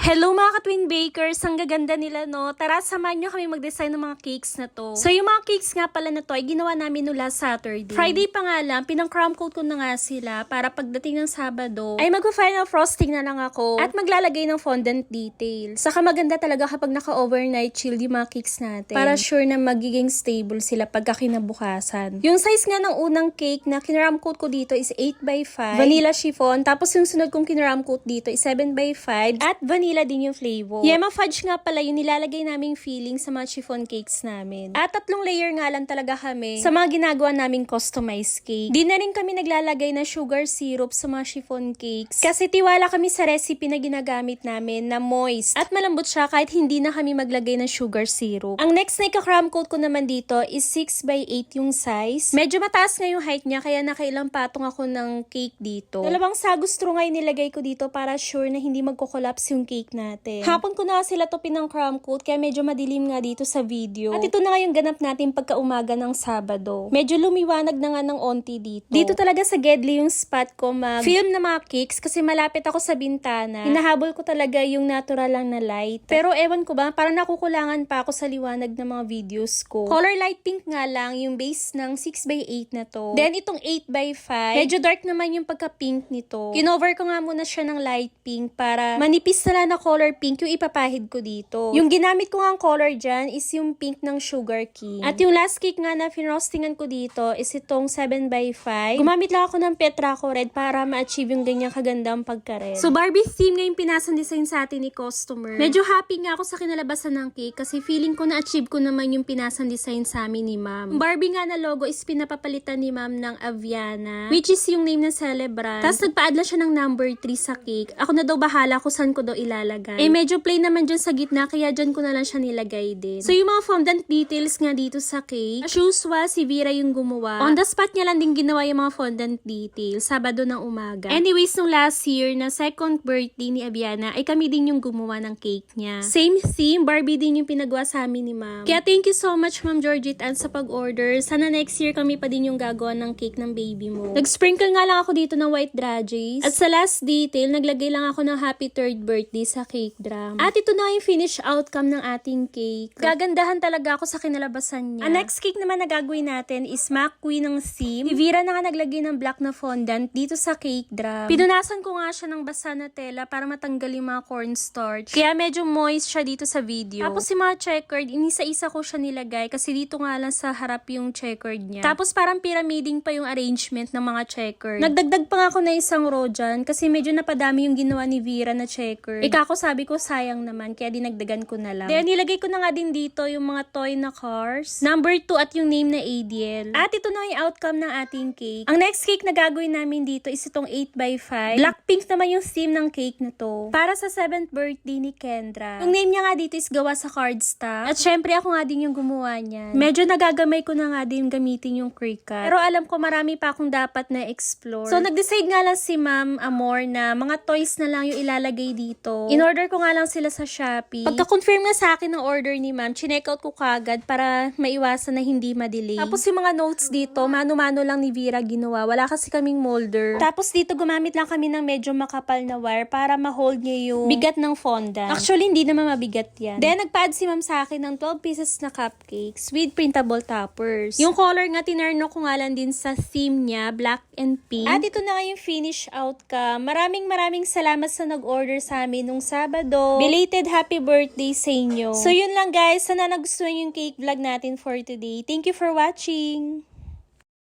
Hello mga ka-twin bakers! Ang gaganda nila, no? Tara, samahan nyo kami mag-design ng mga cakes na to. So, yung mga cakes nga pala na to ay ginawa namin no last Saturday. Friday pa nga lang, pinang-crumb coat ko na nga sila para pagdating ng Sabado, ay mag-final frosting na lang ako at maglalagay ng fondant detail. Saka maganda talaga kapag naka-overnight chill yung mga cakes natin para sure na magiging stable sila pagka kinabukasan. Yung size nga ng unang cake na kinram coat ko dito is 8x5, vanilla chiffon, tapos yung sunod kong kinram coat dito is 7x5 at vanilla din yung flavor. Yema fudge nga pala yung nilalagay naming filling sa mga chiffon cakes namin. At 3 layer nga lang talaga kami sa mga ginagawa naming customized cake. Di na rin kami naglalagay na sugar syrup sa mga chiffon cakes kasi tiwala kami sa recipe na ginagamit namin na moist at malambot siya kahit hindi na kami maglagay ng sugar syrup. Ang next na ika-crumb coat ko naman dito is 6x8 yung size. Medyo mataas nga yung height niya kaya nakailang patong ako ng cake dito. 2 sagos straw nga yung nilagay ko dito para sure na hindi magko-collapse yung cake natin. Hapon ko na sila to pinang-crumb coat kaya medyo madilim nga dito sa video. At ito na nga yung ganap natin pagka-umaga ng Sabado. Medyo lumiwanag na nga ng onti dito. Dito talaga sa Gedli yung spot ko mag-film na mga cakes kasi malapit ako sa bintana. Hinahabol ko talaga yung natural lang na light. Pero ewan ko ba, parang nakukulangan pa ako sa liwanag ng mga videos ko. Color light pink nga lang yung base ng 6x8 na to. Then itong 8x5, medyo dark naman yung pagka-pink nito. Kinover ko nga muna siya ng light pink para manipis na lang na color pink yung ipapahid ko dito. Yung ginamit ko nga ang color dyan is yung pink ng Sugar King. At yung last cake nga na finrostingan ko dito is itong 7x5. Gumamit lang ako ng Petraco Red para ma-achieve yung ganyang kagandang pagka-red. So Barbie theme nga yung pinasang design sa atin ni customer. Medyo happy nga ako sa kinalabasan ng cake kasi feeling ko na-achieve ko naman yung pinasang design sa amin ni ma'am. Barbie nga na logo is pinapapalitan ni ma'am ng Aviana, which is yung name ng celebrant. Tapos nagpa-add lang siya ng number 3 sa cake. Ako na daw bahala kung saan ko daw ilalagay. Eh medyo plain naman dyan sa gitna kaya dyan ko na lang siya nilagay din. So yung mga fondant details nga dito sa cake, as usual si Vera yung gumawa. On the spot niya lang din ginawa yung mga fondant details Sabado ng umaga. Anyways, nung last year na second birthday ni Aviana ay kami din yung gumawa ng cake niya. Same theme, Barbie din yung pinagawa sa amin ni ma'am. Kaya thank you so much Ma'am Georgette Ann sa pag-order. Sana next year kami pa din yung gagawa ng cake ng baby mo. Nag-sprinkle nga lang ako dito ng white dragées. At sa last detail, naglagay lang ako ng happy 3rd birthday sa cake drum. At ito na yung finished outcome ng ating cake. Gagandahan talaga ako sa kinalabasan niya. Ang next cake naman na gagawin natin is McQueen ng theme. Si Vera na nga naglagay ng black na fondant dito sa cake drum. Pinunasan ko nga siya ng basa na tela para matanggal yung mga cornstarch. Kaya medyo moist siya dito sa video. Tapos yung mga checkered, inisa-isa ko siya nilagay kasi dito nga lang sa harap yung checkered niya. Tapos parang pyramiding pa yung arrangement ng mga checkered. Nagdagdag pa nga ako na isang row dyan kasi medyo napadami yung ginawa ni Vera na checkered. Ako sabi ko sayang naman kaya dinagdagan ko na lang. Then nilagay ko na nga din dito yung mga toy na cars. Number 2 at yung name na ADL. At ito na yung outcome ng ating cake. Ang next cake na gagawin namin dito is itong 8x5. Black pink naman yung theme ng cake na to. Para sa 7th birthday ni Kendra. Yung name niya nga dito is gawa sa cardstock. At syempre ako nga din yung gumawa niyan. Medyo nagagamay ko na nga din gamitin yung Cricut. Pero alam ko marami pa akong dapat na explore. So nag-decide nga lang si Ma'am Amor na mga toys na lang yung ilalagay dito. In-order ko nga lang sila sa Shopee. Pagka-confirm nga sa akin ng order ni ma'am, chinek-out ko kagad para maiwasan na hindi ma-delay. Tapos yung mga notes dito, mano-mano lang ni Vera ginawa. Wala kasi kaming molder. Tapos dito gumamit lang kami ng medyo makapal na wire para ma-hold niya yung bigat ng fondant. Actually, hindi naman mabigat yan. Then, nagpa-add si ma'am sa akin ng 12 pieces na cupcakes with printable toppers. Yung color nga, tinurno ko nga lang din sa theme niya, black and pink. At ito na nga yung finish outcome. Maraming salamat sa nag-order sa amin nung Sabado. Belated happy birthday sa inyo. So yun lang guys, sana nagustuhan yung cake vlog natin for today. Thank you for watching!